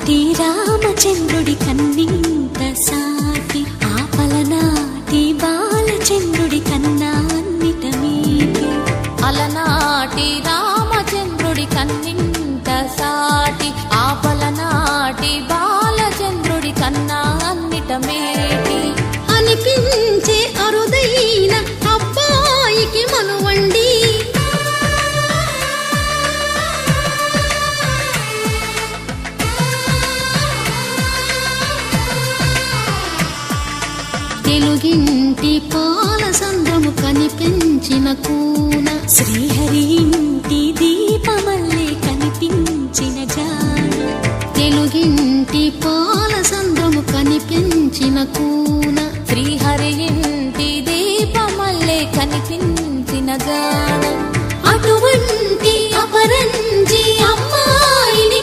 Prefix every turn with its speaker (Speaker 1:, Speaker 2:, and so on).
Speaker 1: అలనాటి రామచంద్రుడి కన్నింత సాటి ఆపలనాటి బాలచంద్రుడి కన్నా అన్నిట మీటి.
Speaker 2: అలనాటి రామచంద్రుడి కన్నింత సాటి ఆపలనాటి బాలచంద్రుడి కన్నా అన్నిట మేటి.
Speaker 1: అనిపించే అరుదైన అబ్బాయికి మనువండి, తెలుగింటి పాల సంద్రము కనిపించిన కూన, శ్రీహరి ఇంటి దీపమల్లే కనిపించిన జాన. తెలుగింటి పాల సంద్రము కనిపించిన కూన,
Speaker 2: శ్రీహరి ఇంటి దీపమల్లే కనిపించిన గాన.